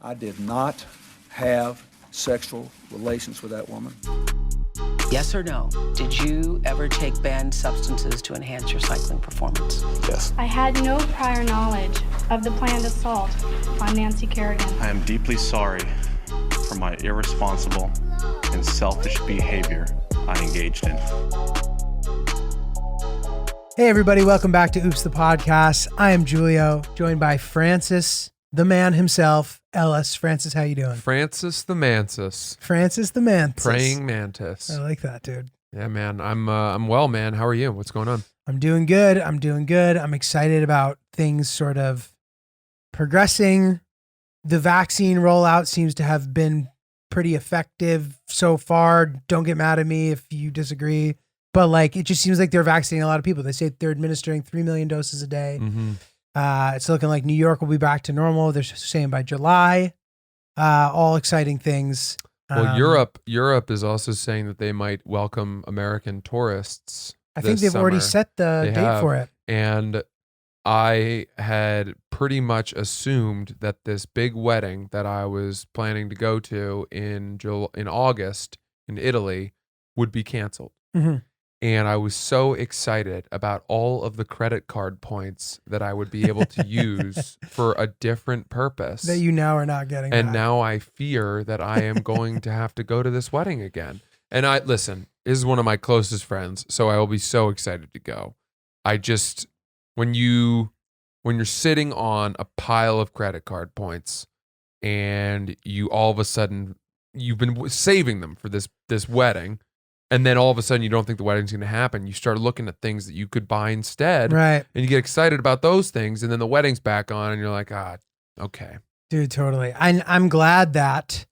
I did not have sexual relations with that woman. Yes or no? Did you ever take banned substances to enhance your cycling performance? Yes. I had no prior knowledge of the planned assault on Nancy Kerrigan. I am deeply sorry for my irresponsible and selfish behavior I engaged in. Hey everybody, welcome back to Oops the Podcast. I am Giulio, joined by Francis, the man himself, Ellis. Francis, how you doing? Francis the Mantis. Francis the Mantis. Praying mantis. I like that, dude. Yeah, man. I'm well, man. How are you? What's going on? I'm doing good. I'm excited about things sort of progressing. The vaccine rollout seems to have been pretty effective so far. Don't get mad at me if you disagree. But like, it just seems like they're vaccinating a lot of people. They say they're administering 3 million doses a day. Mm-hmm. It's looking like New York will be back to normal. They're saying by July. All exciting things. Well, Europe is also saying that they might welcome American tourists. I think they've already set the date for it. And I had pretty much assumed that this big wedding that I was planning to go to in August in Italy would be canceled. Mm-hmm. And I was so excited about all of the credit card points that I would be able to use for a different purpose. That you now are not getting And back. now I fear that I am going to have to go to this wedding again. And listen, this is one of my closest friends, so I will be so excited to go. I just, when you're sitting on a pile of credit card points and you all of a sudden, you've been saving them for this Mm-hmm. wedding, and then all of a sudden you don't think the wedding's going to happen. You start looking at things that you could buy instead. Right. And you get excited about those things. And then the wedding's back on and you're like, okay. Dude, totally. I'm glad that,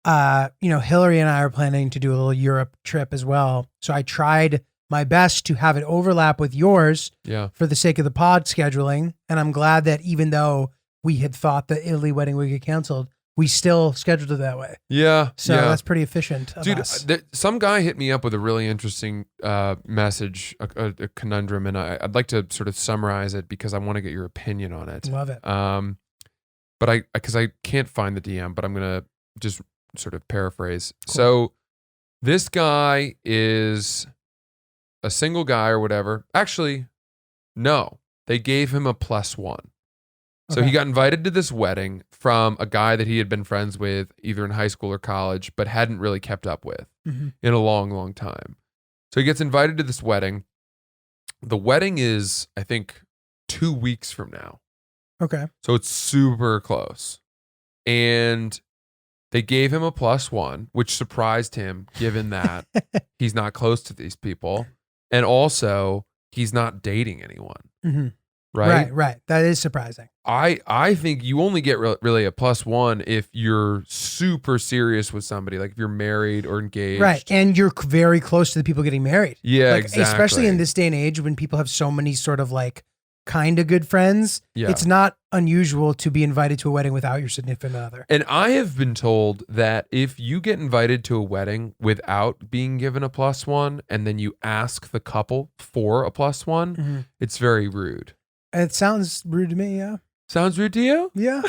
Hillary and I are planning to do a little Europe trip as well. So I tried my best to have it overlap with yours for the sake of the pod scheduling. And I'm glad that even though we had thought the Italy wedding would get canceled, we still scheduled it that way. Yeah. So that's pretty efficient of Dude, us. Some guy hit me up with a really interesting message, a conundrum, and I'd like to sort of summarize it because I want to get your opinion on it. Love it. But because I can't find the DM, but I'm going to just sort of paraphrase. Cool. So this guy is a single guy or whatever. Actually, no, they gave him a +1. So he got invited to this wedding from a guy that he had been friends with either in high school or college, but hadn't really kept up with in a long, long time. So he gets invited to this wedding. The wedding is, I think, 2 weeks from now. Okay. So it's super close. And they gave him a +1, which surprised him given that he's not close to these people. And also, he's not dating anyone. Mm-hmm. Right. That is surprising. I think you only get really a +1 if you're super serious with somebody, like if you're married or engaged. Right. And you're very close to the people getting married. Yeah, like, exactly. Especially in this day and age when people have so many sort of like kind of good friends. Yeah. It's not unusual to be invited to a wedding without your significant other. And I have been told that if you get invited to a wedding without being given a +1 and then you ask the couple for a +1, it's very rude. It sounds rude to me, yeah. Sounds rude to you? Yeah.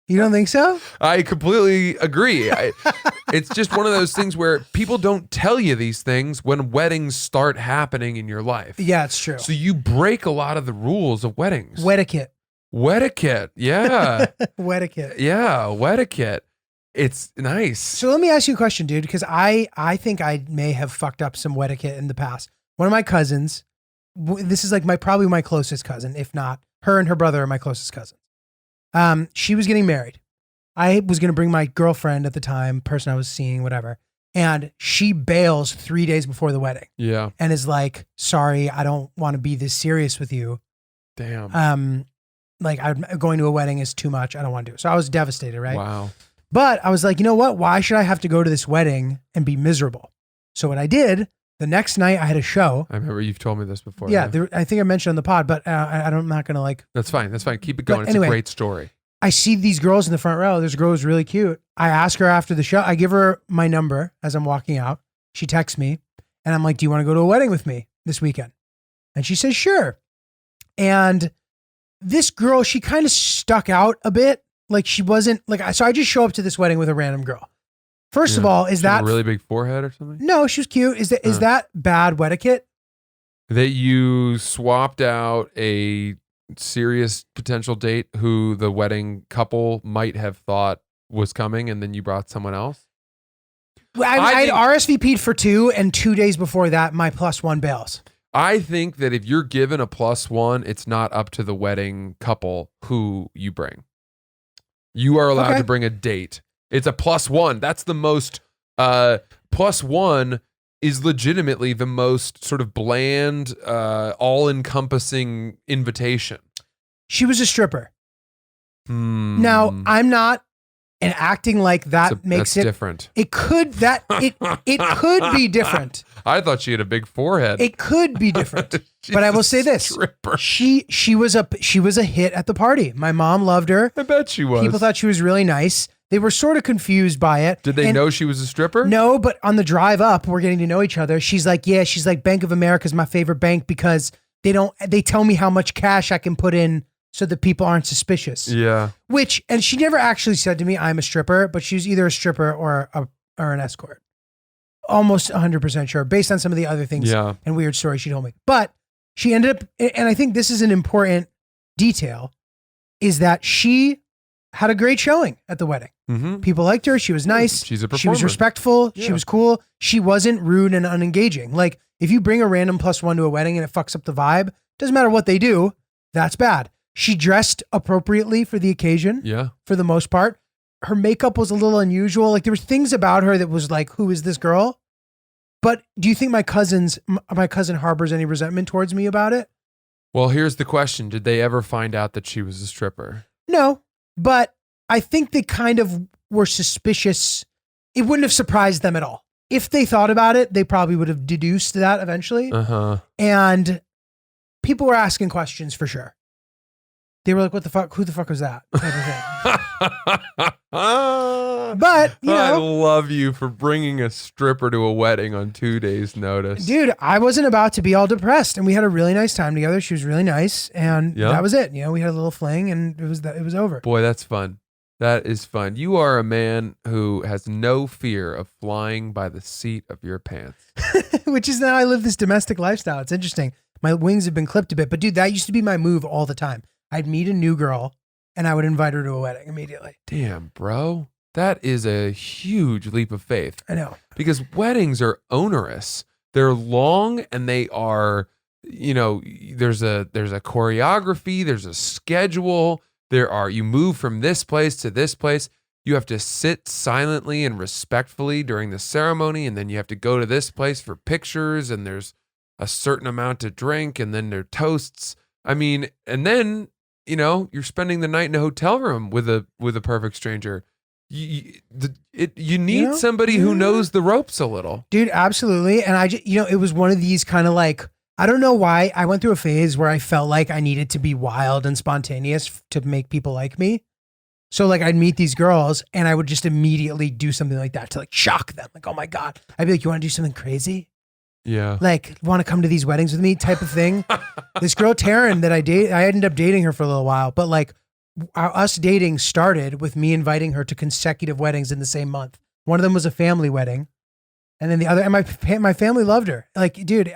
You don't think so? I completely agree. It's just one of those things where people don't tell you these things when weddings start happening in your life. Yeah, it's true. So you break a lot of the rules of weddings. Wetiquette, yeah. Wetiquette. Yeah, wetiquette. It's nice. So let me ask you a question, dude, because I think I may have fucked up some wetiquette in the past. One of my cousins, this is like probably my closest cousin, if not her and her brother are my closest cousins. She was getting married. I was going to bring my girlfriend at the time, person I was seeing, whatever. And she bails 3 days before the wedding. Yeah. And is like, sorry, I don't want to be this serious with you. Damn. Like I'm going to a wedding is too much. I don't want to do it. So I was devastated, right? Wow. But I was like, you know what? Why should I have to go to this wedding and be miserable? So what I did, the next night I had a show. I remember you've told me this before. Yeah, I think I mentioned on the pod, but I'm not going to like. That's fine. Keep it going. It's anyway, a great story. I see these girls in the front row. This girl was really cute. I ask her after the show. I give her my number as I'm walking out. She texts me and I'm like, do you want to go to a wedding with me this weekend? And she says, sure. And this girl, she kind of stuck out a bit. Like she wasn't like, so I just show up to this wedding with a random girl. First of all, is She had that a really big forehead or something? no, she was cute. Is that bad etiquette? That you swapped out a serious potential date who the wedding couple might have thought was coming, and then you brought someone else? I had RSVP'd for 2, and 2 days before that, my +1 bails. I think that if you're given a +1, it's not up to the wedding couple who you bring. You are allowed to bring a date. It's a +1. That's the most, +1 is legitimately the most sort of bland, all-encompassing invitation. She was a stripper. Now, I'm not, and acting like that makes that's it different. It could it could be different. I thought she had a big forehead. It could be different. But I will say this: stripper. she was a hit at the party. My mom loved her. I bet she was. People thought she was really nice. They were sort of confused by it. Did they know she was a stripper? No, but on the drive up, we're getting to know each other. She's like, yeah, she's like, Bank of America is my favorite bank because they tell me how much cash I can put in so that people aren't suspicious. Yeah. And she never actually said to me, I'm a stripper, but she was either a stripper or an escort. Almost 100% sure, based on some of the other things and weird stories she told me. But she ended up, and I think this is an important detail, is that she had a great showing at the wedding. Mm-hmm. People liked her. She was nice. She's a performer. She was respectful. Yeah. She was cool. She wasn't rude and unengaging. Like, if you bring a random +1 to a wedding and it fucks up the vibe, doesn't matter what they do, that's bad. She dressed appropriately for the occasion. Yeah. For the most part. Her makeup was a little unusual. Like, there were things about her that was like, who is this girl? But do you think my cousin harbors any resentment towards me about it? Well, here's the question. Did they ever find out that she was a stripper? No, but I think they kind of were suspicious. It wouldn't have surprised them at all. If they thought about it, they probably would have deduced that eventually. Uh-huh. And people were asking questions for sure. They were like, what the fuck? Who the fuck was that? Type of thing. But, you know. I love you for bringing a stripper to a wedding on 2 days' notice. Dude, I wasn't about to be all depressed. And we had a really nice time together. She was really nice. And that was it. You know, we had a little fling and it was over. Boy, that's fun. That is fun. You are a man who has no fear of flying by the seat of your pants. Which is now I live this domestic lifestyle. It's interesting. My wings have been clipped a bit. But dude, that used to be my move all the time. I'd meet a new girl and I would invite her to a wedding immediately. Damn, bro. That is a huge leap of faith. I know. Because weddings are onerous. They're long and they are, you know, there's a choreography, there's a schedule. You move from this place to this place. You have to sit silently and respectfully during the ceremony, and then you have to go to this place for pictures, and there's a certain amount to drink, and then there are toasts. I mean, and then, you know, you're spending the night in a hotel room with a perfect stranger. You need somebody who knows the ropes a little. Dude, absolutely. And it was one of these kind of like, I don't know why I went through a phase where I felt like I needed to be wild and spontaneous to make people like me. So like I'd meet these girls and I would just immediately do something like that to like shock them. Like, oh my God. I'd be like, you want to do something crazy? Yeah. Like, want to come to these weddings with me type of thing. This girl, Taryn, that I ended up dating her for a little while, but like us dating started with me inviting her to consecutive weddings in the same month. One of them was a family wedding. And then the other, and my family loved her. Like, dude,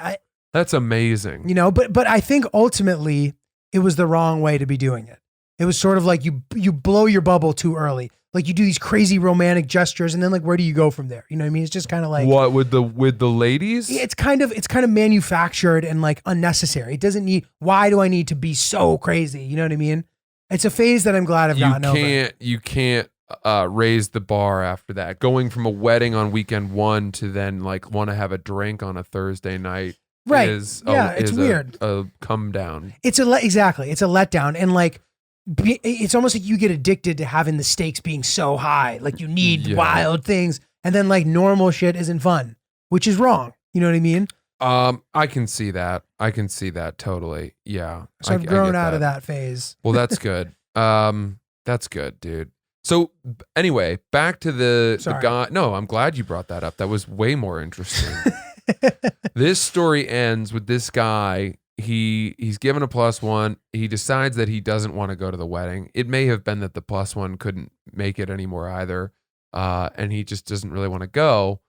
that's amazing. You know, but I think ultimately it was the wrong way to be doing it. It was sort of like you blow your bubble too early. Like you do these crazy romantic gestures and then like, where do you go from there? You know what I mean? It's just kind of like what with the ladies? It's kind of manufactured and like unnecessary. It doesn't need, why do I need to be so crazy? You know what I mean? It's a phase that I'm glad I've gotten over. You can't raise the bar after that. Going from a wedding on weekend one to then like want to have a drink on a Thursday night. Right. It's weird. A come down. Exactly. It's a letdown. And like, it's almost like you get addicted to having the stakes being so high. Like you need wild things. And then like normal shit isn't fun, which is wrong. You know what I mean? I can see that. Totally. Yeah. So I've grown out of that phase. Well, that's good. That's good, dude. So anyway, back to the guy. No, I'm glad you brought that up. That was way more interesting. This story ends with this guy he's given a +1. He decides that he doesn't want to go to the wedding. It may have been that the +1 couldn't make it anymore either, and he just doesn't really want to go.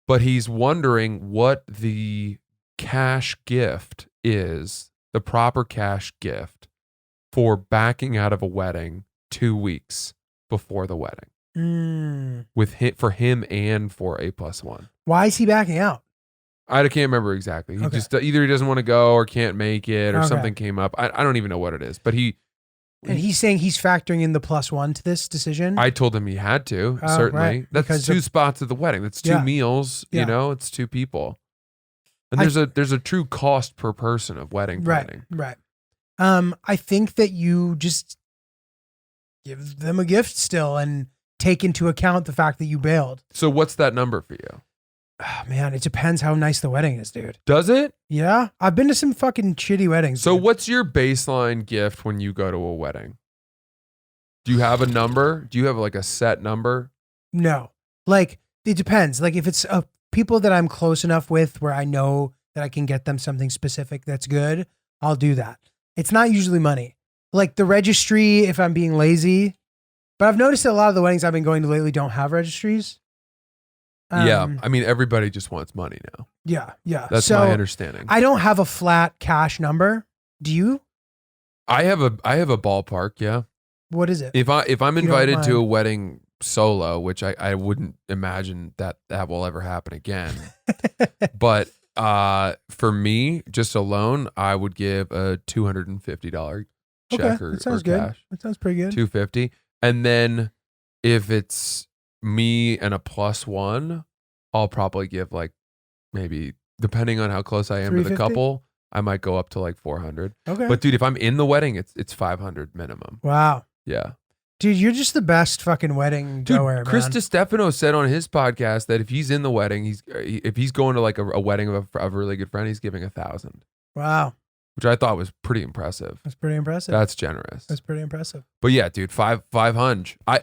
But he's wondering what the cash gift is, the proper cash gift for backing out of a wedding 2 weeks before the wedding, for him and for a +1. Why is he backing out? I can't remember exactly. He Okay. just either he doesn't want to go or can't make it or Okay. something came up. I don't even know what it is. But And he's saying he's factoring in the +1 to this decision. I told him he had to, Oh, certainly. right. That's Because 2 of- spots at the wedding. That's 2 Yeah. meals. Yeah. You know, it's 2 people. And I- there's a true cost per person of wedding planning. Right. I think that you just give them a gift still and take into account the fact that you bailed. So what's that number for you? Oh, man, it depends how nice the wedding is, dude. Does it? Yeah, I've been to some fucking shitty weddings. So dude. what's your baseline gift when you go to a wedding? Do you have a number? Do you have like a set number? No, like it depends. Like if it's people that I'm close enough with where I know that I can get them something specific that's good, I'll do that. It's not usually money. Like the registry, if I'm being lazy. But I've noticed that a lot of the weddings I've been going to lately don't have registries. Yeah. I mean, everybody just wants money now. Yeah. That's so my understanding. I don't have a flat cash number. Do you? I have a ballpark, yeah. What is it? If I'm you don't invited to mind. a wedding solo, which I wouldn't imagine that will ever happen again. But for me, just alone, I would give a $250 check Okay, or that sounds or good. cash. That sounds pretty good. $250. And then if it's me and a +1, I'll probably give like maybe, depending on how close I am to the $350? couple, I might go up to like 400. Okay. But dude, if I'm in the wedding, it's 500 minimum. Wow. Yeah. Dude, you're just the best fucking wedding Dude, goer, Chris man. DiStefano said on his podcast that if he's in the wedding, if he's going to like a wedding of a really good friend, he's giving 1,000, Wow. which I thought was pretty impressive. That's pretty impressive. That's generous. That's pretty impressive. But yeah, dude, 500. I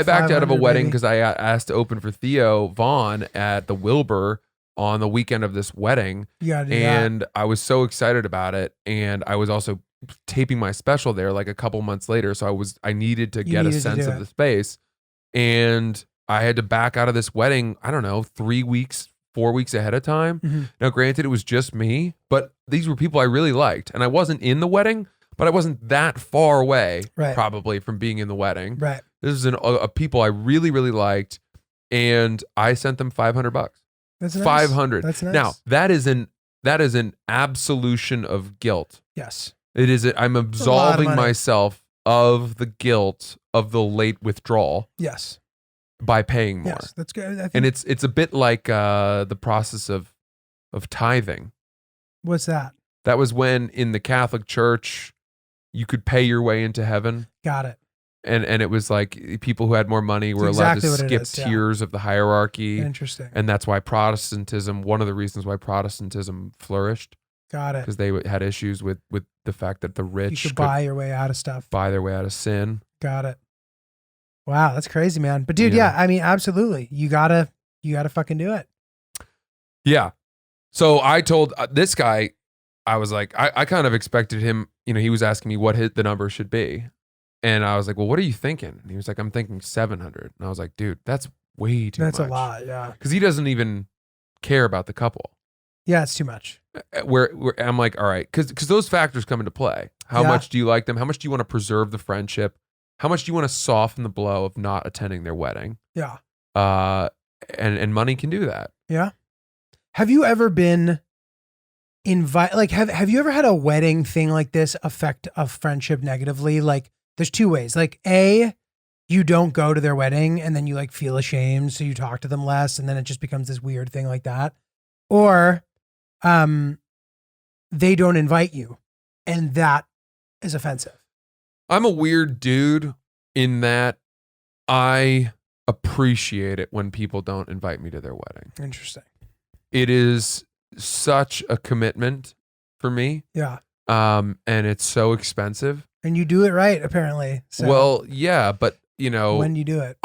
backed out of a 500, wedding baby. because I asked to open for Theo Vaughn at the Wilbur on the weekend of this wedding, You gotta do and I was so excited about it, and I was also taping my special there like a couple months later, so I needed to You get a needed to sense do of it. the space, and I had to back out of this wedding, I don't know, 3 weeks, 4 weeks ahead of time. Mhm. Now, granted, it was just me, but these were people I really liked, and I wasn't in the wedding, but I wasn't that far away, Right. probably, from being in the wedding. that. Right. This is a people I really, really liked, and I sent them $500. That's nice. 500. That's nice. Now, that is an absolution of guilt. Yes. It is. I'm a lot of absolving money. myself of the guilt of the late withdrawal Yes. by paying more. Yes. That's good. I think, And it's a bit like the process of tithing. what's that? That was when in the Catholic Church you could pay your way into heaven. Got it. And it was like people who had more money were It's allowed exactly to what it skip is, yeah. tiers of the hierarchy. Interesting. And that's why Protestantism, one of the reasons why Protestantism flourished, Got it. because they had issues with the fact that the You rich could buy your way out of stuff. buy their way out of sin. Got it. Wow, that's crazy, man. But dude, Yeah. yeah, I mean, absolutely. You gotta fucking do it. Yeah. So I told this guy, I was like, I kind of expected him, he was asking me what the number should be. And I was like, well, what are you thinking? And he was like, I'm thinking 700. And I was like, dude, that's way too much. That's a lot. Yeah. Because he doesn't even care about the couple. Yeah, it's too much. Where I'm like, all right, because those factors come into play. How Yeah. much do you like them? How much do you want to preserve the friendship? How much do you want to soften the blow of not attending their wedding? Yeah. And money can do that. Yeah. Have you ever been have you ever had a wedding thing like this affect a friendship negatively? Like there's two ways. Like A, you don't go to their wedding and then you like feel ashamed, so you talk to them less, and then it just becomes this weird thing like that. Or they don't invite you, and that is offensive. I'm a weird dude in that I appreciate it when people don't invite me to their wedding. Interesting. It is such a commitment for me. Yeah. And it's so expensive. And you do it right, apparently. So Well, yeah, but when you do it.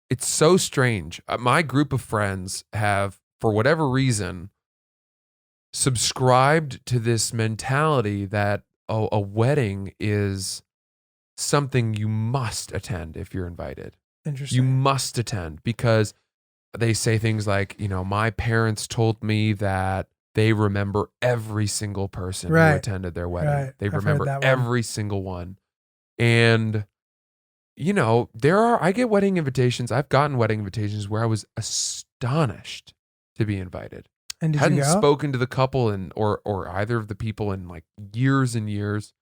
it's so strange. My group of friends have, for whatever reason, subscribed to this mentality that a wedding is something you must attend if you're invited. Interesting. You must attend because they say things like, my parents told me that they remember every single person who attended their wedding. Right. They I've heard remember that one. every single one. And, I get wedding invitations. I've gotten wedding invitations where I was astonished to be invited. And did Hadn't you go? spoken to the couple or either of the people in like years and years.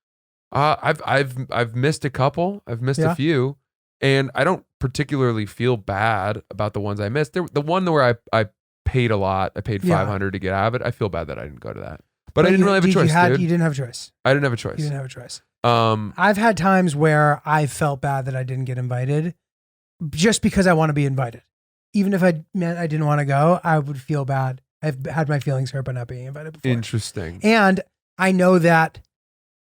I've missed a couple. I've missed a few, and I don't particularly feel bad about the ones I missed. The one where I paid a lot. I paid $500 to get out of it. I feel bad that I didn't go to that, but I didn't really have a choice. You didn't have a choice. I didn't have a choice. You didn't have a choice. I've had times where I felt bad that I didn't get invited, just because I want to be invited. Even if I meant I didn't want to go, I would feel bad. I've had my feelings hurt by not being invited before. Interesting. And I know that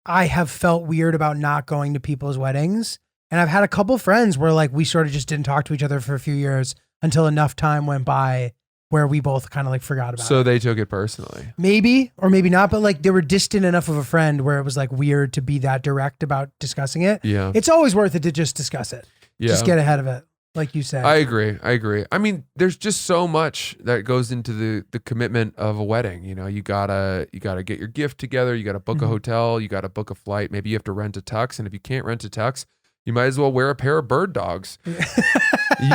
I have felt weird about not going to people's weddings. And I've had a couple friends where like we sort of just didn't talk to each other for a few years until enough time went by where we both kind of like forgot about it. So they took it personally. Maybe, or maybe not, but like they were distant enough of a friend where it was like weird to be that direct about discussing it. Yeah. It's always worth it to just discuss it. Yeah. Just get ahead of it. Like you said. I agree. I mean, there's just so much that goes into the commitment of a wedding. You gotta get your gift together. You gotta book a hotel. You gotta book a flight. Maybe you have to rent a tux. And if you can't rent a tux, you might as well wear a pair of bird dogs.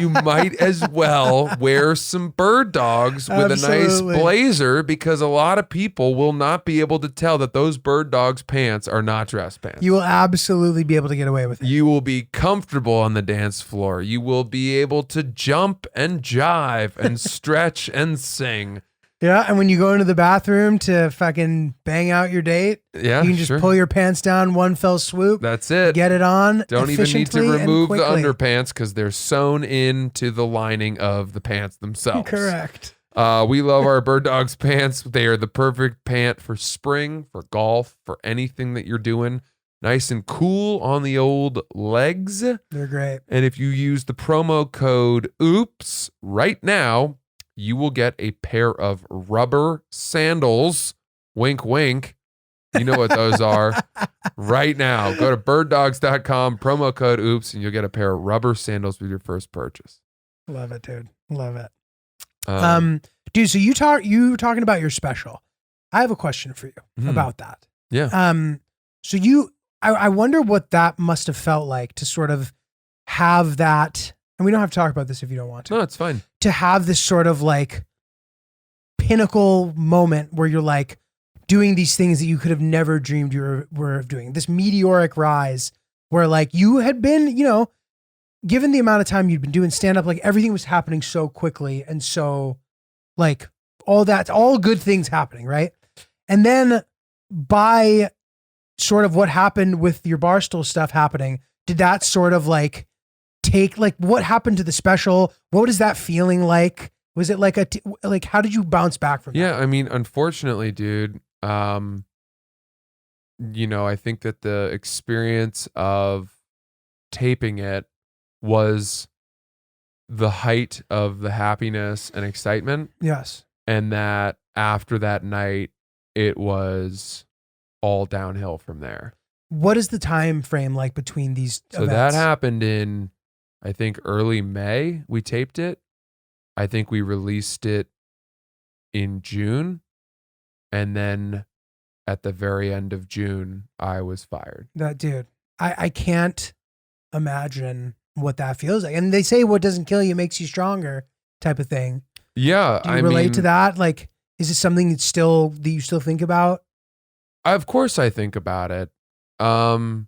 You might as well wear some bird dogs with a nice blazer, because a lot of people will not be able to tell that those bird dogs pants are not dress pants. You will absolutely be able to get away with it. You will be comfortable on the dance floor. You will be able to jump and jive and stretch and sing. Yeah, and when you go into the bathroom to fucking bang out your date, you can just pull your pants down one fell swoop. That's it. Get it on. Don't even need to efficiently and remove the quickly. underpants because they're sewn into the lining of the pants themselves. Correct. We love our Bird Dogs pants. They are the perfect pant for spring, for golf, for anything that you're doing. Nice and cool on the old legs. They're great. And if you use the promo code OOPS right now, you will get a pair of rubber sandals. Wink, wink. You know what those are. Right now, go to birddogs.com, promo code OOPS, and you'll get a pair of rubber sandals with your first purchase. Love it, dude. Love it. Dude, so you were talking about your special. I have a question for you about that. Yeah. So I wonder what that must have felt like to sort of have that, and we don't have to talk about this if you don't want to. No, it's fine. To have this sort of like pinnacle moment where you're like doing these things that you could have never dreamed you were doing. This meteoric rise where like you had been, given the amount of time you'd been doing stand up, like everything was happening so quickly and so like all good things happening, right? And then by sort of what happened with your Barstool stuff happening, did that sort of like take, like what happened to the special? What is that feeling like? Was it like how did you bounce back from that? Yeah, I mean, unfortunately, dude, I think that the experience of taping it was the height of the happiness and excitement. Yes. And that after that night, it was all downhill from there. What is the time frame like between these events? That happened in, I think, early May. We taped it. I think we released it in June. And then at the very end of June, I was fired. That dude, I can't imagine what that feels like. And they say what doesn't kill you makes you stronger type of thing. Yeah. Do you relate to that? Like, is it something that you still think about? Of course I think about it. And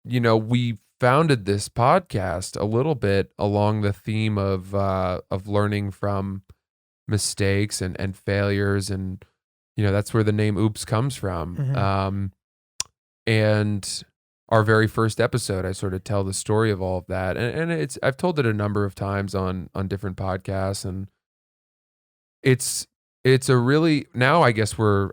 we founded this podcast a little bit along the theme of learning from mistakes and failures. And, that's where the name Oops comes from. Mm-hmm. And our very first episode, I sort of tell the story of all of that. And I've told it a number of times on different podcasts, and it's a really, now I guess we're,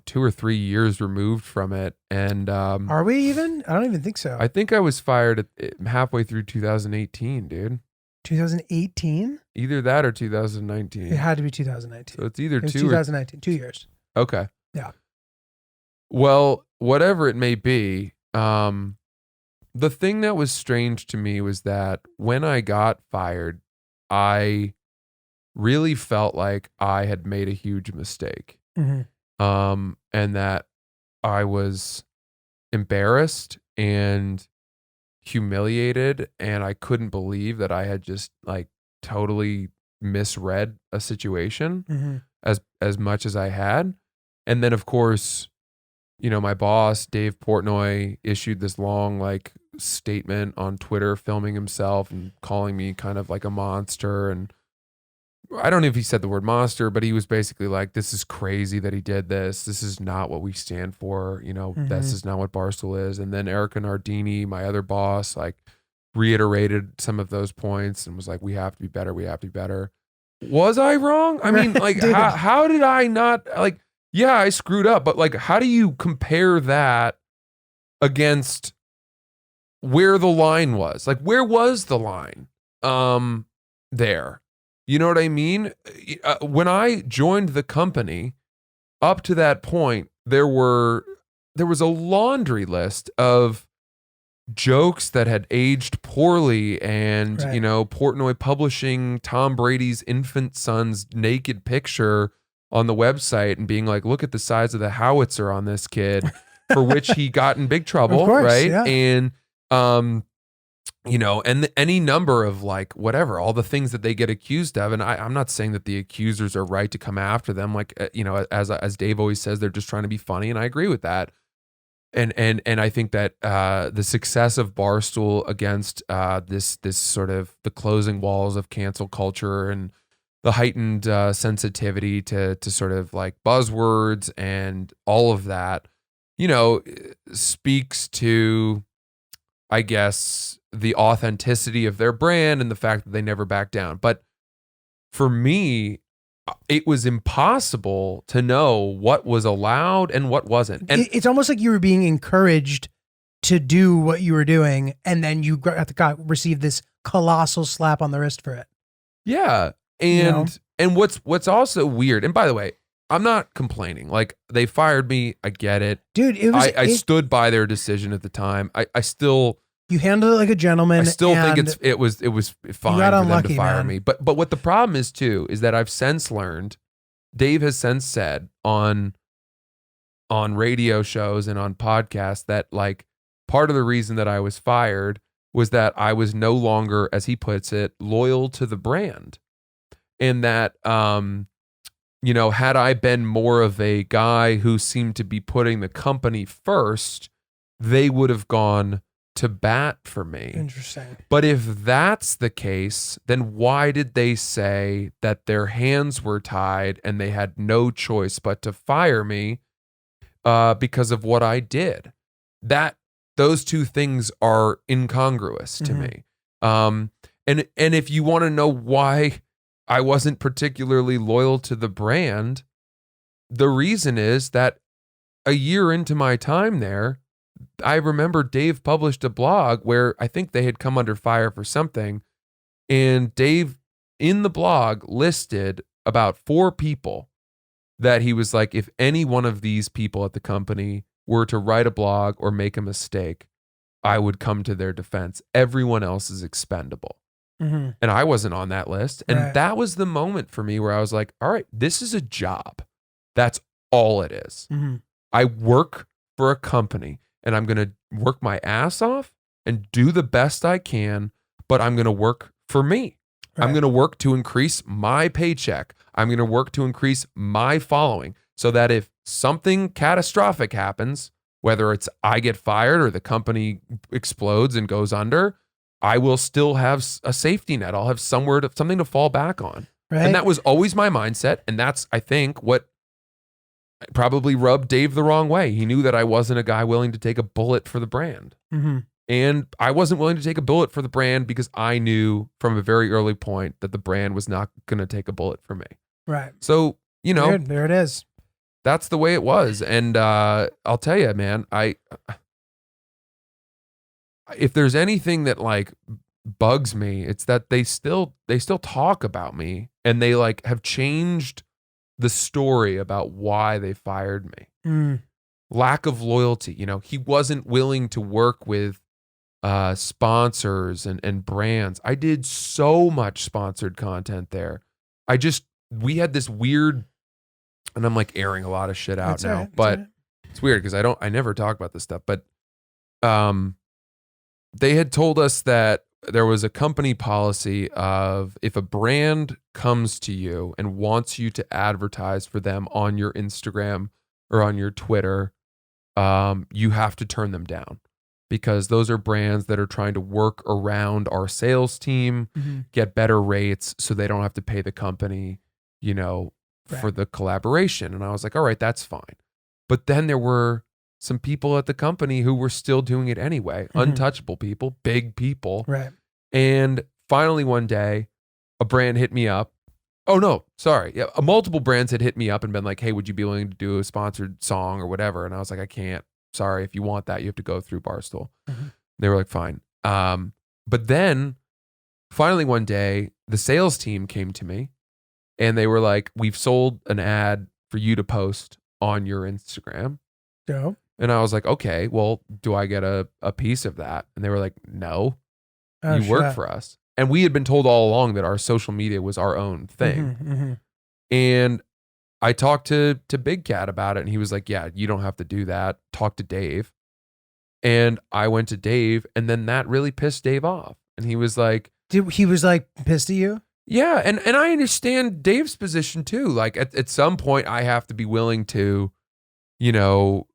2 or 3 years removed from it. And are we even? I don't even think so. I think I was fired halfway through 2018, dude. 2018? Either that or 2019. It had to be 2019. So it's either It was 2019, 2 years. Okay. Yeah. Well, whatever it may be, the thing that was strange to me was that when I got fired, I really felt like I had made a huge mistake. Mhm. And that I was embarrassed and humiliated, and I couldn't believe that I had just like totally misread a situation Mhm. as much as I had. And then of course, my boss, Dave Portnoy, issued this long like statement on Twitter filming himself and calling me kind of like a monster. And I don't know if he said the word monster, but he was basically like, this is crazy that he did this. This is not what we stand for. This is not what Barstool is. And then Erica Nardini, my other boss, like reiterated some of those points and was like, we have to be better. We have to be better. Was I wrong? I mean, like, how did I not, like, yeah, I screwed up, but like, how do you compare that against where the line was? Like, where was the line there? You know what I mean? When I joined the company, up to that point, there was a laundry list of jokes that had aged poorly, and Right. Portnoy publishing Tom Brady's infant son's naked picture on the website and being like, look at the size of the howitzer on this kid, for which he got in big trouble, Of course, right? yeah. And and any number of like whatever, all the things that they get accused of. And I'm not saying that the accusers are right to come after them. Like, as Dave always says, they're just trying to be funny. And I agree with that. And I think that the success of Barstool against this sort of the closing walls of cancel culture and the heightened sensitivity to sort of like buzzwords and all of that, speaks to, I guess, the authenticity of their brand and the fact that they never back down. But for me, it was impossible to know what was allowed and what wasn't. And It's almost like you were being encouraged to do what you were doing, and then you received this colossal slap on the wrist for it. yeah. And what's also weird, and by the way, I'm not complaining. Like, they fired me. I get it. Dude, I stood by their decision at the time. I still you handled it like a gentleman. I still think and it was fine for got them unlucky, to fire man. me. But what the problem is too is that I've since learned, Dave has since said on radio shows and on podcasts that like part of the reason that I was fired was that I was no longer, as he puts it, loyal to the brand. And that had I been more of a guy who seemed to be putting the company first, they would have gone to bat for me. Interesting. But if that's the case, then why did they say that their hands were tied and they had no choice but to fire me because of what I did? Those two things are incongruous to me. And if you want to know why I wasn't particularly loyal to the brand, the reason is that a year into my time there, I remember Dave published a blog where I think they had come under fire for something. And Dave in the blog listed about 4 people that he was like, if any one of these people at the company were to write a blog or make a mistake, I would come to their defense. Everyone else is expendable. And I wasn't on that list. And Right. that was the moment for me where I was like, all right, this is a job. That's all it is. I work for a company and I'm going to work my ass off and do the best I can, but I'm going to work for me. Right. I'm going to work to increase my paycheck. I'm going to work to increase my following so that if something catastrophic happens, whether it's I get fired or the company explodes and goes under, I will still have a safety net. I'll have something to fall back on. Right. And that was always my mindset. And that's, I think, what probably rubbed Dave the wrong way. He knew that I wasn't a guy willing to take a bullet for the brand. And I wasn't willing to take a bullet for the brand because I knew from a very early point that the brand was not going to take a bullet for me. Right. So, Weird. There it is. that's the way it was. And I'll tell you, man, if there's anything that like bugs me. It's that they still talk about me, and they like have changed the story about why they fired me. Lack of loyalty. You know, he wasn't willing to work with sponsors and brands. I did so much sponsored content there. We had this weird, and I'm like airing a lot of shit out now, but it's weird because I never talk about this stuff, but they had told us that there was a company policy of if a brand comes to you and wants you to advertise for them on your Instagram or on your Twitter, you have to turn them down, because those are brands that are trying to work around our sales team, get better rates so they don't have to pay the company, you know, for the collaboration. And I was like, all right, that's fine. But then there were some people at the company who were still doing it anyway. Untouchable people, big people. Right. And finally one day, a brand hit me up. Oh no, sorry. Yeah, multiple brands had hit me up and been like, hey, would you be willing to do a sponsored song or whatever? And I was like, I can't. Sorry, if you want that, you have to go through Barstool. They were like, fine. But then finally one day, the sales team came to me and they were like, we've sold an ad for you to post on your Instagram. Dope. And I was like, okay, well, do I get a piece of that? And they were like, no, Oh, you work shit. for us. And we had been told all along that our social media was our own thing. And I talked to Big Cat about it, and he was like, yeah, you don't have to do that. Talk to Dave. And I went to Dave, and then that really pissed Dave off. And he was like, He was like pissed at you? yeah, and I understand Dave's position too. Like at some point I have to be willing to, you know,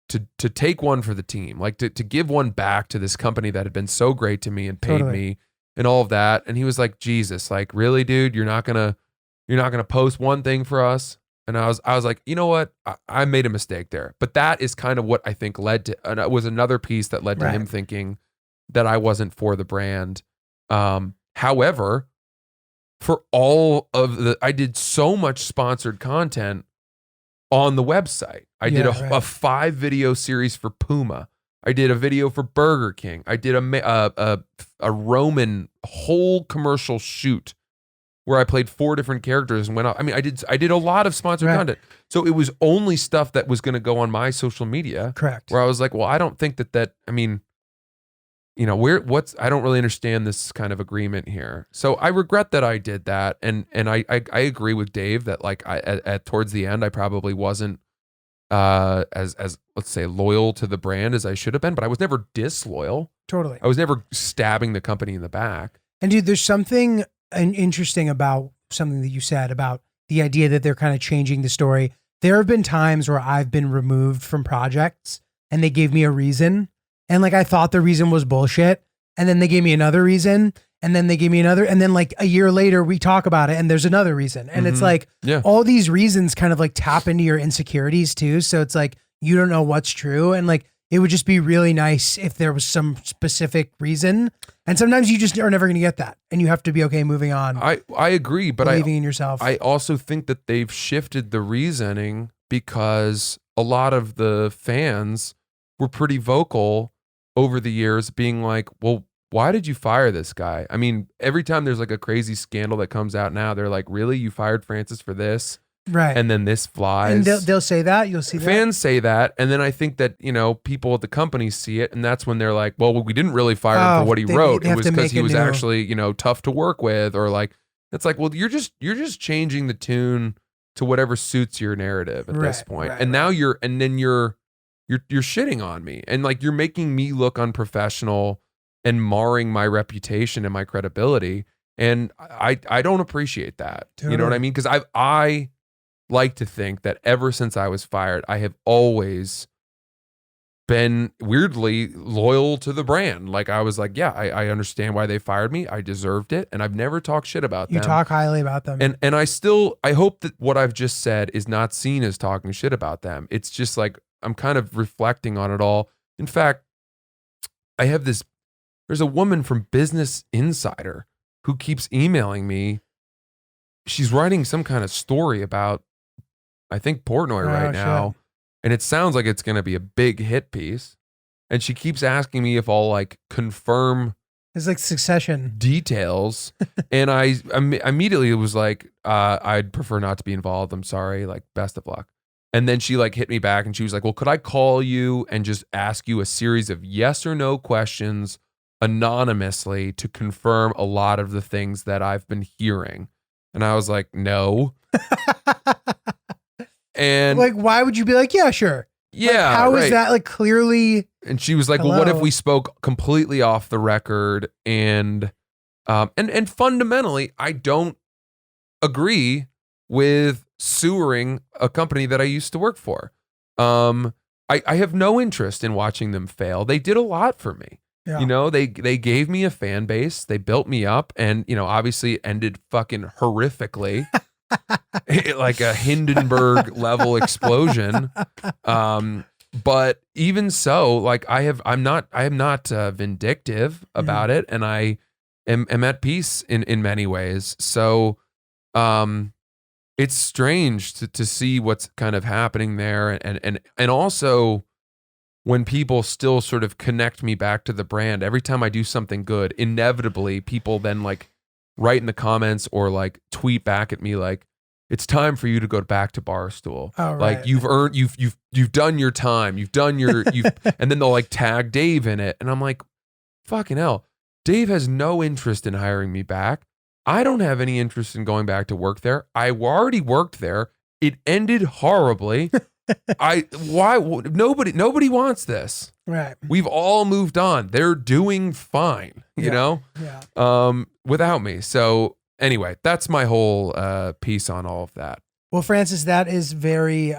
to take one for the team, like to give one back to this company that had been so great to me and paid me and all of that. And he was like, Jesus, like really, dude, you're not gonna post one thing for us. And I was like, you know what? I made a mistake there. But that is kind of what I think led to, and it was another piece that led to him thinking that I wasn't for the brand. However, for all of I did so much sponsored content on the website. I did a 5-video series for Puma. I did a video for Burger King. I did a Roman whole commercial shoot where I played 4 different characters and went out. I mean, I did a lot of sponsored content. So it was only stuff that was going to go on my social media. Correct. Where I was like, well, I don't think that I mean, you know, I don't really understand this kind of agreement here. So I regret that I did that. And I agree with Dave that like at towards the end, I probably wasn't as let's say loyal to the brand as I should have been, but I was never disloyal. Totally. I was never stabbing the company in the back. And dude, there's something interesting about something that you said about the idea that they're kind of changing the story. There have been times where I've been removed from projects and they gave me a reason. And like, I thought the reason was bullshit. And then they gave me another reason. And then they gave me another. And then like a year later, we talk about it and there's another reason. And it's like, all these reasons kind of like tap into your insecurities too. So it's like, you don't know what's true. And like, it would just be really nice if there was some specific reason. And sometimes you just are never going to get that. And you have to be okay moving on. I agree, but believing in yourself. I also think that they've shifted the reasoning because a lot of the fans were pretty vocal over the years being like, well, why did you fire this guy? I mean, every time there's like a crazy scandal that comes out now, they're like, really? You fired Francis for this? Right. And then this flies. And they'll say that. You'll see that. Fans say that. And then I think that, you know, people at the company see it. And that's when they're like, well, we didn't really fire him for what he wrote. It was because he was actually, you know, tough to work with, or like, it's like, well, you're just changing the tune to whatever suits your narrative at this point. And now you're shitting on me. And like, you're making me look unprofessional and marring my reputation and my credibility. And I don't appreciate that. Totally. You know what I mean? Because I like to think that ever since I was fired, I have always been weirdly loyal to the brand. Like I was like, yeah, I understand why they fired me. I deserved it. And I've never talked shit about them. You talk highly about them. And I hope that what I've just said is not seen as talking shit about them. It's just like, I'm kind of reflecting on it all. In fact, there's a woman from Business Insider who keeps emailing me. She's writing some kind of story about, I think, Portnoy right now. Shit. And it sounds like it's going to be a big hit piece. And she keeps asking me if I'll like confirm It's like Succession. details. And I immediately was like, I'd prefer not to be involved. I'm sorry. Like, best of luck. And then she like hit me back and she was like, well, could I call you and just ask you a series of yes or no questions anonymously to confirm a lot of the things that I've been hearing? And I was like, no. And Like, why would you be like, yeah, sure? yeah, Like, how is right. that like clearly? And she was like, well, what if Hello? we spoke completely off the record? And fundamentally, I don't agree with sewering a company that I used to work for. I have no interest in watching them fail. They did a lot for me. Yeah. You know, they gave me a fan base. They built me up, and you know, obviously, it ended fucking horrifically, like a Hindenburg level explosion. But even so, like I am not vindictive about it, and I am at peace in many ways. So, it's strange to see what's kind of happening there, and also when people still sort of connect me back to the brand. Every time I do something good, inevitably people then like write in the comments or like tweet back at me like, it's time for you to go back to Barstool. Oh, right. Like you've done your time. And then they'll like tag Dave in it. And I'm like, fucking hell. Dave has no interest in hiring me back. I don't have any interest in going back to work there. I already worked there. It ended horribly. Nobody wants this. Right. We've all moved on. They're doing fine, you know? Yeah. Without me. So anyway, that's my whole piece on all of that. Well, Francis, that is very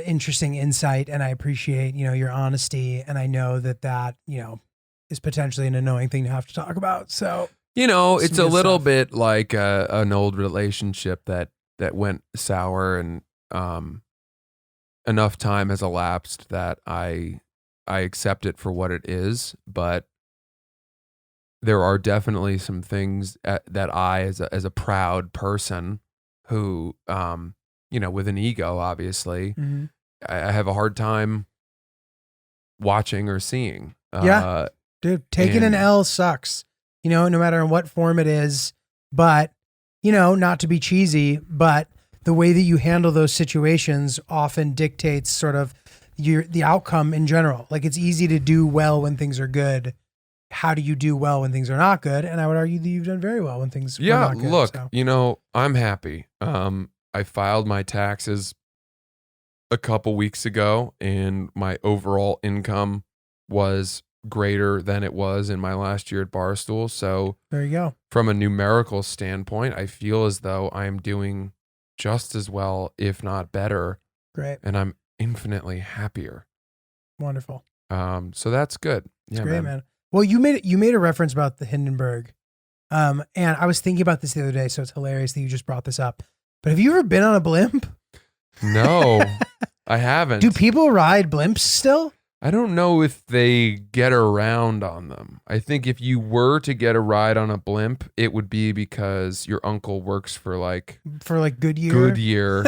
interesting insight, and I appreciate, you know, your honesty, and I know that, you know, is potentially an annoying thing to have to talk about. So, You know, it's a good little stuff. bit like an old relationship that went sour, and enough time has elapsed that I accept it for what it is. But there are definitely some things that I, as a proud person who, you know, with an ego, obviously, Mhm. I have a hard time watching or seeing. Yeah. Dude, taking an and- L sucks, you know, no matter in what form it is. But, you know, not to be cheesy, but the way that you handle those situations often dictates sort of the outcome in general. Like, it's easy to do well when things are good. How do you do well when things are not good? And I would argue that you've done very well when things were Yeah, not good. look, so. you know, I'm happy. I filed my taxes a couple weeks ago, and my overall income was greater than it was in my last year at Barstool. So There you go. from a numerical standpoint, I feel as though I am doing just as well, if not better, Great. and I'm infinitely happier. Wonderful. So that's good. It's Yeah, great, man. Well, you made a reference about the Hindenburg. And I was thinking about this the other day, so it's hilarious that you just brought this up. But have you ever been on a blimp? No, I haven't. Do people ride blimps still? I don't know if they get around on them. I think if you were to get a ride on a blimp, it would be because your uncle works for like For like Goodyear? Goodyear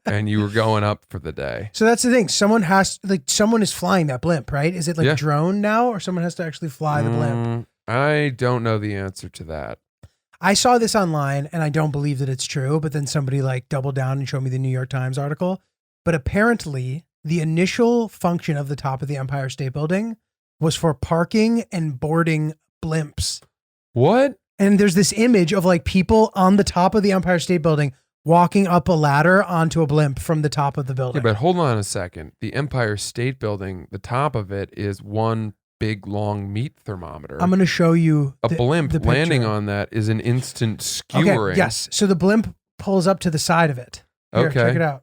and you were going up for the day. So that's the thing. Someone is flying that blimp, right? Is it like Yeah. drone now, or someone has to actually fly the blimp? I don't know the answer to that. I saw this online and I don't believe that it's true, but then somebody like doubled down and showed me the New York Times article. But apparently the initial function of the top of the Empire State Building was for parking and boarding blimps. What? And there's this image of like people on the top of the Empire State Building walking up a ladder onto a blimp from the top of the Yeah, building. but hold on a second. The Empire State Building, the top of it is one big long meat thermometer. I'm going to show you A blimp the landing picture. on that is an instant skewering. Okay, yes. So the blimp pulls up to the side of it. Here, Okay. check it out.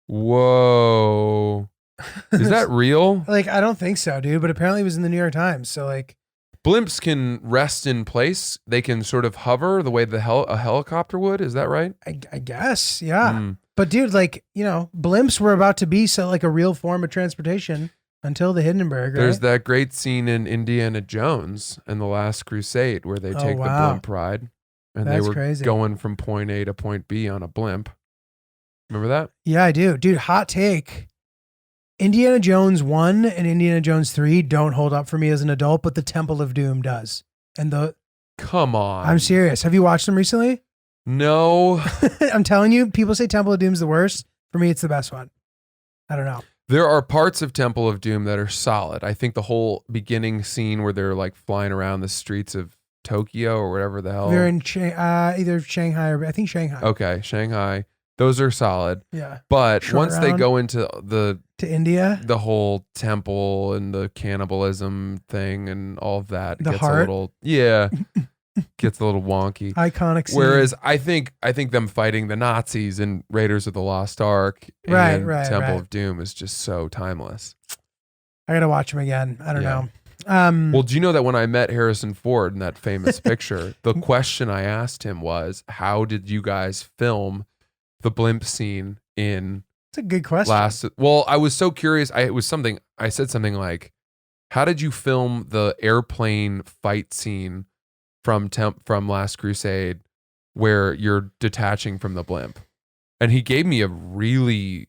Whoa. Is that real? Like, I don't think so, dude, but apparently it was in the New York Times. So like, Blimps can rest in place. They can sort of hover the way a helicopter would. Is that right? I guess, yeah. Mm. But dude, like, you know, blimps were about to be like a real form of transportation until the Hindenburg, right? There's that great scene in Indiana Jones and The Last Crusade where they Oh, take the wow. blimp ride, and That's they were crazy. going from point A to point B on a blimp. Remember that? Yeah, I do. Dude, hot take. Indiana Jones 1 and Indiana Jones 3 don't hold up for me as an adult, but the Temple of Doom does. And Come on. I'm serious. Have you watched them recently? No. I'm telling you, people say Temple of Doom's the worst. For me, it's the best one. I don't know. There are parts of Temple of Doom that are solid. I think the whole beginning scene where they're like flying around the streets of Tokyo or whatever the hell. They're in either Shanghai or I think Shanghai. Okay, Shanghai. Those are solid. Yeah. But Short once they round. go into To India. the whole temple and the cannibalism thing and all of that, The gets heart? a little gets a little wonky. Iconic scene. Whereas I think them fighting the Nazis in Raiders of the Lost Ark and Temple of Doom is just so timeless. I gotta watch them again. I don't Yeah. know. Well, do you know that when I met Harrison Ford in that famous picture, the question I asked him was, how did you guys film the blimp scene in It's a good question. Well, I was so curious. I said something like, how did you film the airplane fight scene from Last Crusade where you're detaching from the blimp? And he gave me a really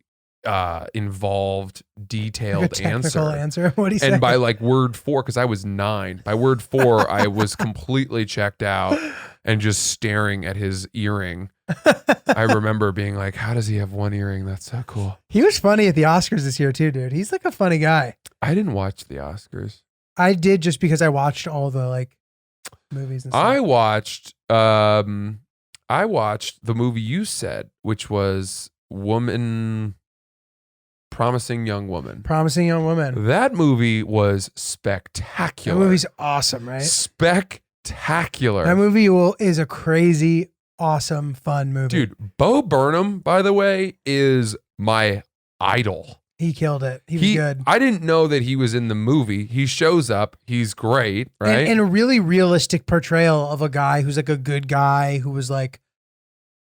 involved, detailed Like a technical answer. What do you say? And by like word 4, because I was 9, by word 4, I was completely checked out and just staring at his earring. I remember being like, how does he have one earring? That's so cool. He was funny at the Oscars this year too, dude. He's like a funny guy. I didn't watch the Oscars. I did just because I watched all the like movies and stuff. I watched the movie you said, which was Promising Young Woman. Promising Young Woman. That movie was That spectacular. movie's awesome, right? Spectacular. That movie is a crazy, awesome, fun movie. Dude, Bo Burnham, by the way, is my idol. He killed it. He was good. I didn't know that he was in the movie. He shows up. He's great, right? And a really realistic portrayal of a guy who's like a good guy who was like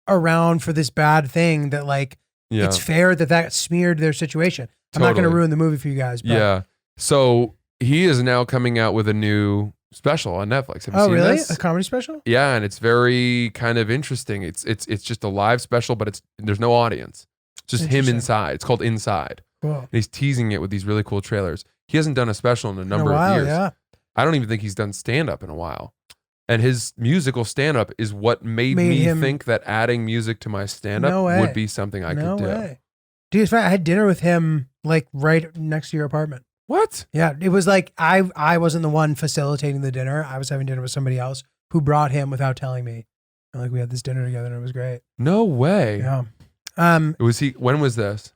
around for this bad thing that like it's fair that smeared their situation. I'm not going to Totally. ruin the movie for you guys. But Yeah. So he is now coming out with a new special on Netflix. Have you seen really? this? A comedy special? Yeah, and it's very kind of interesting. It's just a live special, but there's no audience. It's just him Interesting. inside. It's called Inside. Cool. And he's teasing it with these really cool trailers. He hasn't done a special in a number while, of years. yeah. I don't even think he's done stand-up in a while. And his musical stand-up is what made me him- think that adding music to my stand-up No way. would be something I No could do. way. Dude, it's funny. I had dinner with him like right next to your apartment. What? Yeah, it was like I wasn't the one facilitating the dinner. I was having dinner with somebody else who brought him without telling me. And like we had this dinner together and it was great. No way. Yeah. When was this?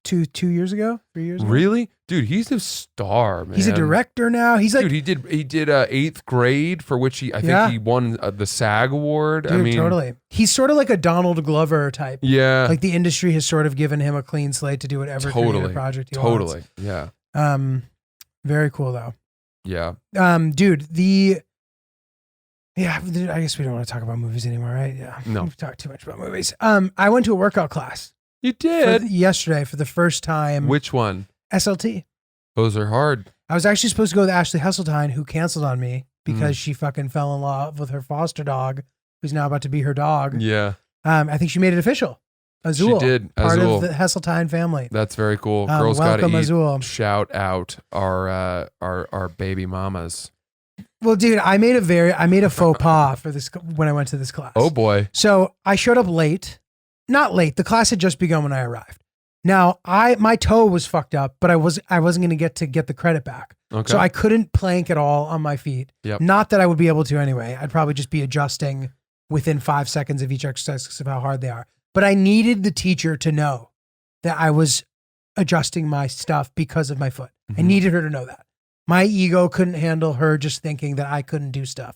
2 years ago, 3 years ago. Really? Dude, he's a star, man. He's a director now. He's like, dude, he did 8th grade for which I think he won the SAG award. dude, I mean, totally. He's sort of like a Donald Glover type. yeah, Like the industry has sort of given him a clean slate to do whatever creative project he totally, yeah, wants. Very cool though. yeah. Dude, I guess we don't want to talk about movies anymore, right? Yeah. No. We've talked too much about movies. I went to a workout class You did. yesterday for the first time. Which one? SLT. Those are hard. I was actually supposed to go with Ashley Hesseltine, who canceled on me because she fucking fell in love with her foster dog, who's now about to be her dog. Yeah, I think she made it official. Azul. she did. Part Azul. of the Hesseltine family. That's very cool. Girls gotta welcome, eat. Azul. Shout out our baby mamas. Well, dude, I made a faux pas for this when I went to this class. Oh boy. So I showed up late. Not late. The class had just begun when I arrived. Now my toe was fucked up, but I wasn't going to get the credit back. Okay. So I couldn't plank at all on my feet. Yep. Not that I would be able to anyway. I'd probably just be adjusting within 5 seconds of each exercise because of how hard they are. But I needed the teacher to know that I was adjusting my stuff because of my foot. I needed her to know that. My ego couldn't handle her just thinking that I couldn't do stuff.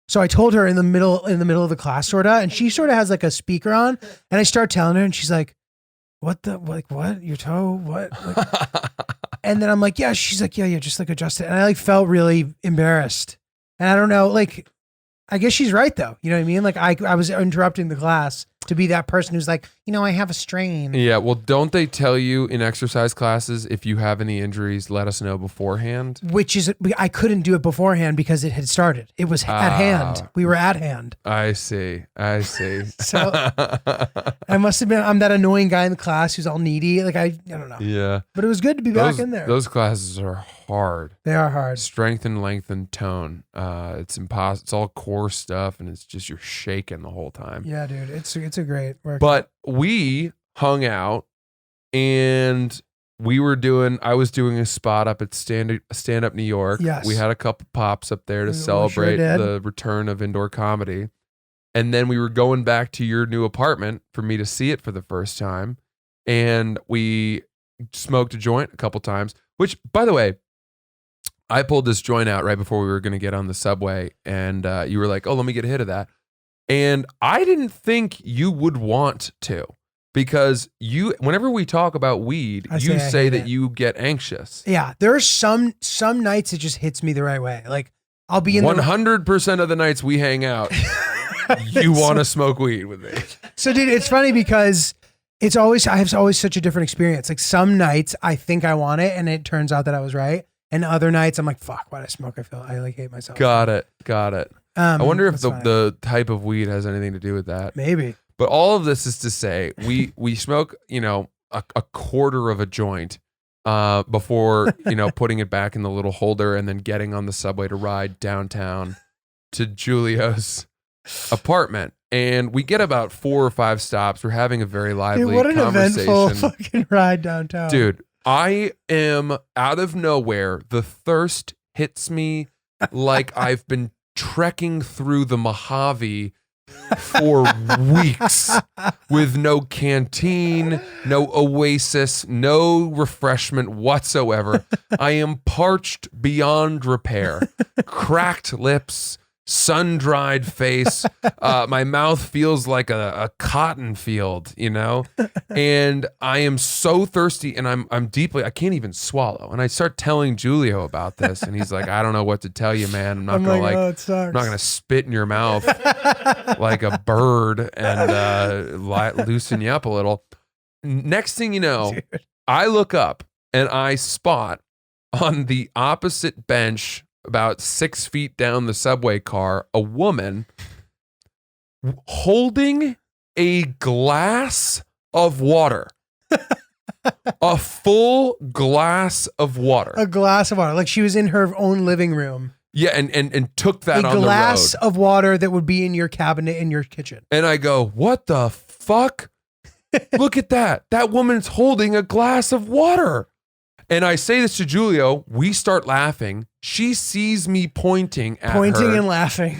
So I told her in the middle of the class, sorta, and she sort of has like a speaker on, and I start telling her, and she's like, "What? Your toe? What?" Like, and then I'm like, "Yeah." She's like, "Yeah, just like adjust it." And I like felt really embarrassed, and I don't know, like, I guess she's right though. You know what I mean? Like I was interrupting the class to be that person who's like, I have a strain. Yeah, well, don't they tell you in exercise classes, if you have any injuries, let us know beforehand? Which is, I couldn't do it beforehand because it had started. It was at hand. We were at hand. I see. So I must have been, I'm that annoying guy in the class who's all needy. Like, I don't know. Yeah. But it was good to be back in there. Those classes are hard. They are hard. Strength and length and tone. It's impossible. It's all core stuff, and it's just you're shaking the whole time. Yeah, dude. It's a great workout. But we hung out, and I was doing a spot up at Stand Up New York. Yes. We had a couple pops up there to We sure celebrate did. the return of indoor comedy. And then we were going back to your new apartment for me to see it for the first time. And we smoked a joint a couple times, which, by the way, I pulled this joint out right before we were going to get on the subway. And you were like, oh, let me get a hit of that. And I didn't think you would want to, because whenever we talk about weed, you say that you get anxious. Yeah, there are some nights it just hits me the right way. Like, I'll be in 100% of the nights we hang out, you want to smoke weed with me. So, dude, it's funny because I have always such a different experience. Like, some nights I think I want it, and it turns out that I was right. And other nights I'm like, fuck, why'd I smoke? I like hate myself. Got it. I wonder if the type of weed has anything to do with that. Maybe. But all of this is to say, we smoke, a quarter of a joint before, putting it back in the little holder and then getting on the subway to ride downtown to Giulio's apartment. And we get about 4 or 5 stops. We're having a very lively what an conversation. eventful fucking ride downtown. Dude, I am out of nowhere. The thirst hits me like I've been trekking through the Mojave for weeks with no canteen, no oasis, no refreshment whatsoever. I am parched beyond repair, cracked lips, sun-dried face. My mouth feels like a cotton field, and I am so thirsty, and I'm deeply, I can't even swallow. And I start telling Giulio about this, and he's like, I don't know what to tell you, man. I'm not gonna spit in your mouth like a bird and loosen you up a little. Next thing you know, dude, I look up and I spot on the opposite bench, about 6 feet down the subway car, a woman holding a glass of water. A full glass of water. A glass of water. Like she was in her own living room. Yeah, and took that on the road. A glass of water that would be in your cabinet in your kitchen. And I go, what the fuck? Look at that. That woman's holding a glass of water. And I say this to Giulio. We start laughing. She sees me pointing at her. And laughing.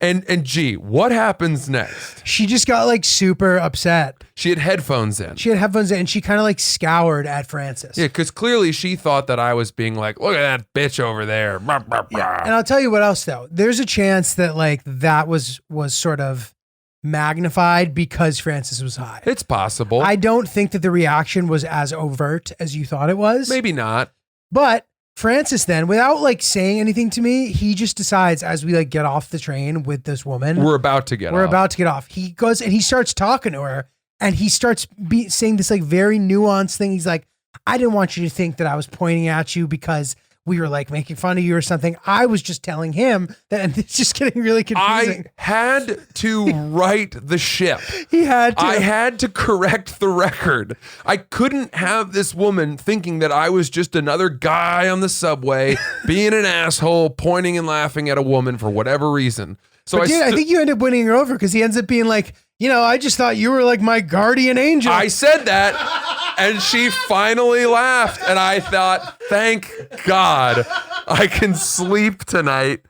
And gee, what happens next? She just got like super upset. She had headphones in. And she kind of like scoured at Francis. Yeah, because clearly she thought that I was being like, look at that bitch over there. Blah, blah, blah. Yeah. And I'll tell you what else though. There's a chance that like that was sort of magnified because Francis was high. It's possible. I don't think that the reaction was as overt as you thought it was. Maybe not. But Francis then, without like saying anything to me, he just decides as we like get off the train with this woman. We're about to get off. He goes and he starts talking to her and he starts saying this like very nuanced thing. He's like, I didn't want you to think that I was pointing at you because we were like making fun of you or something. I was just telling him that, and it's just getting really confusing. I had to right the ship. He had to. I had to correct the record. I couldn't have this woman thinking that I was just another guy on the subway being an asshole, pointing and laughing at a woman for whatever reason. So I think you end up winning her over because he ends up being like, I just thought you were like my guardian angel. I said that. And she finally laughed. And I thought, thank God I can sleep tonight.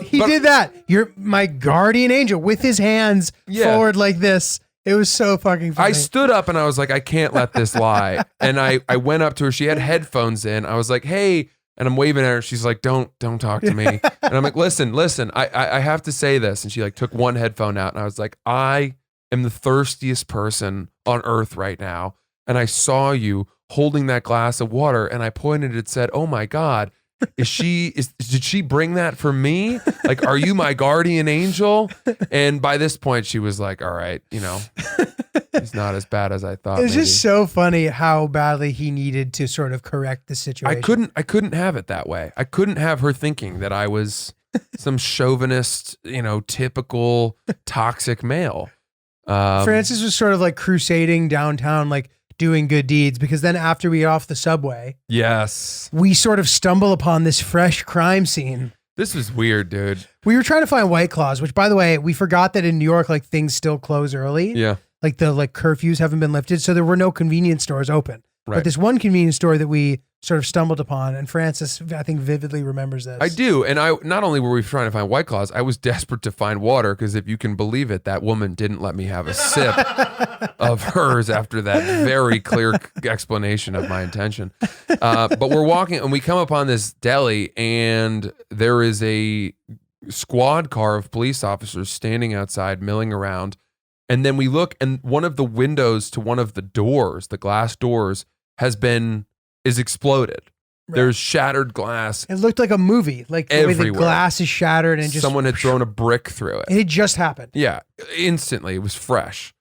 He did that. You're my guardian angel with his hands forward like this. It was so fucking funny. I stood up and I was like, I can't let this lie. And I went up to her. She had headphones in. I was like, hey. And I'm waving at her. She's like, don't talk to me. And I'm like, listen, I have to say this. And she like took one headphone out. And I was like, I am the thirstiest person on earth right now. And I saw you holding that glass of water. And I pointed and said, oh my God, did she bring that for me? Like, are you my guardian angel? And by this point, she was like, all right, it's not as bad as I thought. It's maybe. just so funny how badly he needed to sort of correct the situation. I couldn't have it that way. I couldn't have her thinking that I was some chauvinist, typical toxic male. Francis was sort of like crusading downtown, like doing good deeds, because then after we get off the subway, yes, we sort of stumble upon this fresh crime scene. This was weird, dude. We were trying to find White Claws, which, by the way, we forgot that in New York, like, things still close early. Yeah. Like the curfews haven't been lifted, so there were no convenience stores open. Right. But this one convenience store that we sort of stumbled upon, and Francis, I think, vividly remembers this. I do. And not only were we trying to find White Claws, I was desperate to find water because if you can believe it, that woman didn't let me have a sip of hers after that very clear explanation of my intention. But we're walking and we come upon this deli and there is a squad car of police officers standing outside milling around. And then we look and one of the windows to one of the doors, the glass doors, is exploded. Right. There's shattered glass. It looked like a movie, like the way the glass is shattered and just someone had thrown a brick through it. It had just happened. Yeah, instantly. It was fresh.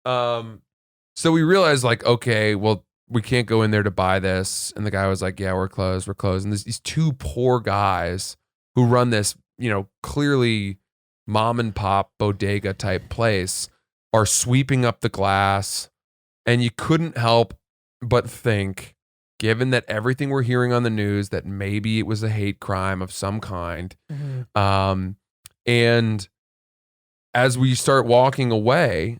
So we realized, like, okay, well, we can't go in there to buy this. And the guy was like, yeah, we're closed. And there's these two poor guys who run this, clearly mom and pop bodega type place are sweeping up the glass. And you couldn't help but think, given that everything we're hearing on the news, that maybe it was a hate crime of some kind. Mm-hmm. And as we start walking away,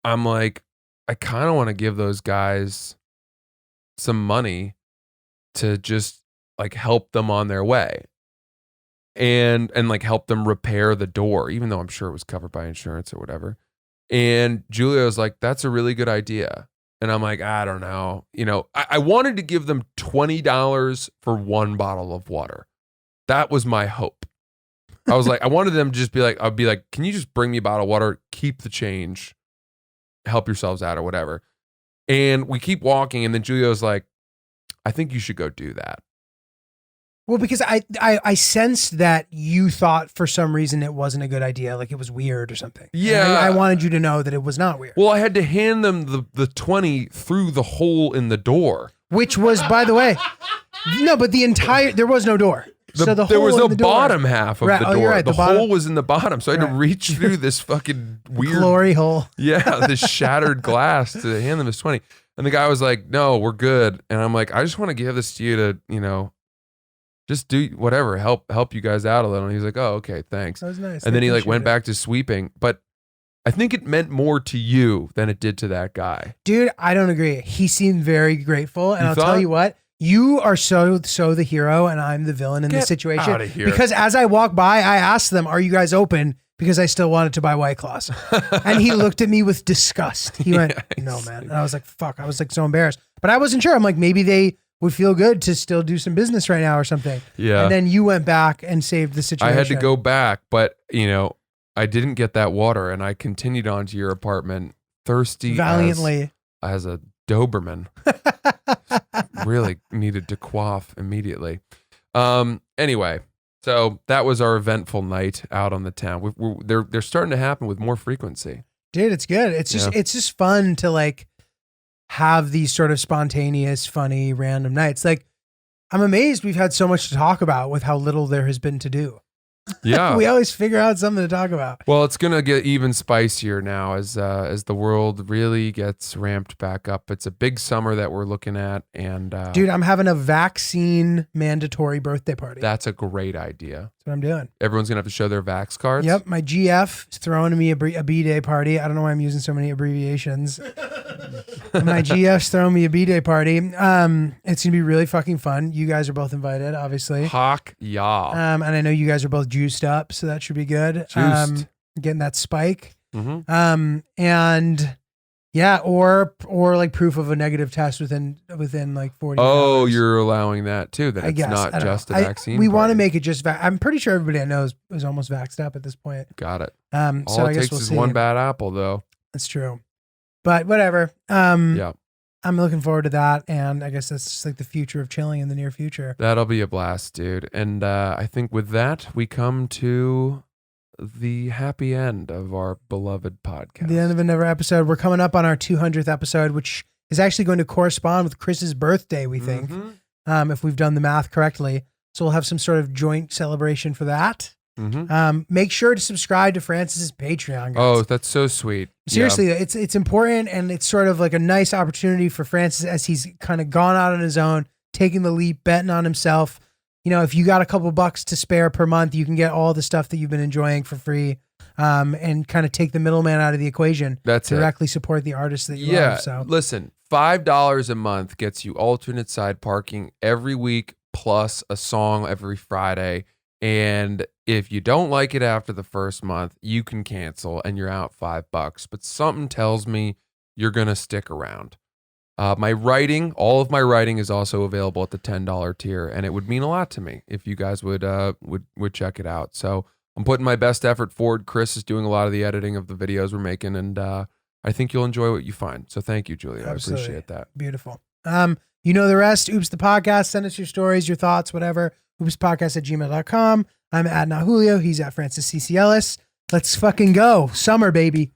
I'm like, I kind of want to give those guys some money to just like help them on their way and like help them repair the door, even though I'm sure it was covered by insurance or whatever. And Giulio's like, that's a really good idea. And I'm like, I don't know. I wanted to give them $20 for one bottle of water. That was my hope. I was like, I wanted them to just be like, I'd be like, can you just bring me a bottle of water? Keep the change. Help yourselves out or whatever. And we keep walking. And then Giulio's like, I think you should go do that. Well, because I sensed that you thought for some reason it wasn't a good idea, like it was weird or something. Yeah. I wanted you to know that it was not weird. Well, I had to hand them the 20 through the hole in the door. Which was, by the way, no, but there was no door. There was no bottom half of the door. You're right, the hole was in the bottom. So I had to reach through this fucking weird glory hole. Yeah, this shattered glass to hand them this 20. And the guy was like, no, we're good. And I'm like, I just want to give this to you to, just do whatever, help you guys out a little. And he's like, oh, okay, thanks. That was nice. And then he went back to sweeping. But I think it meant more to you than it did to that guy. Dude, I don't agree. He seemed very grateful. And I'll tell you what, you are so the hero and I'm the villain in this situation. Out of here. Because as I walked by, I asked them, are you guys open? Because I still wanted to buy White Claws. And he looked at me with disgust. He went, no, man. And I was like, fuck. I was like so embarrassed. But I wasn't sure. I'm like, maybe they would feel good to still do some business right now or something. Yeah. And then you went back and saved the situation. I had to go back, but I didn't get that water and I continued on to your apartment thirsty valiantly as a Doberman. Really needed to quaff immediately. Anyway, so that was our eventful night out on the town. They're starting to happen with more frequency. Dude, it's good. It's just fun to like have these sort of spontaneous, funny, random nights. Like, I'm amazed we've had so much to talk about with how little there has been to do. Yeah. We always figure out something to talk about. Well, it's going to get even spicier now as the world really gets ramped back up. It's a big summer that we're looking at. And dude, I'm having a vaccine mandatory birthday party. That's a great idea. That's what I'm doing. Everyone's going to have to show their vax cards. Yep. My GF is throwing me a B-Day party. I don't know why I'm using so many abbreviations. My GF's throwing me a B-Day party. It's going to be really fucking fun. You guys are both invited, obviously. Hawk, y'all. And I know you guys are both juiced up, so that should be good. Juiced. Getting that spike. Mm-hmm. And yeah, or like proof of a negative test within like 40 hours. You're allowing that too, that it's not just a vaccine. We want to make it just, I'm pretty sure everybody I know is almost vaxxed up at this point. Got it. So All I it guess takes we'll is see. one bad apple though. That's true. But whatever. Yeah. I'm looking forward to that. And I guess that's just like the future of chilling in the near future. That'll be a blast, dude. And I think with that, we come to the happy end of our beloved podcast. The end of another episode. We're coming up on our 200th episode, which is actually going to correspond with Chris's birthday, we think, if we've done the math correctly. So we'll have some sort of joint celebration for that. Make sure to subscribe to Francis's Patreon, guys. Oh, that's so sweet. Seriously, it's important, and it's sort of like a nice opportunity for Francis as he's kind of gone out on his own, taking the leap, betting on himself. You know, if you got a couple bucks to spare per month, you can get all the stuff that you've been enjoying for free, and kind of take the middleman out of the equation. That's directly support the artists that you love. So listen, $5 a month gets you alternate side parking every week, plus a song every Friday. And if you don't like it after the first month, you can cancel and you're out $5. But something tells me you're going to stick around. My writing, all of my writing is also available at the $10 tier. And it would mean a lot to me if you guys would check it out. So I'm putting my best effort forward. Chris is doing a lot of the editing of the videos we're making. And I think you'll enjoy what you find. So thank you, Giulio. Absolutely. I appreciate that. Beautiful. You know the rest. Oops, the podcast. Send us your stories, your thoughts, whatever. oopspodcast@gmail.com. I'm at Not Julio. He's at Francis CC Ellis. Let's fucking go. Summer, baby.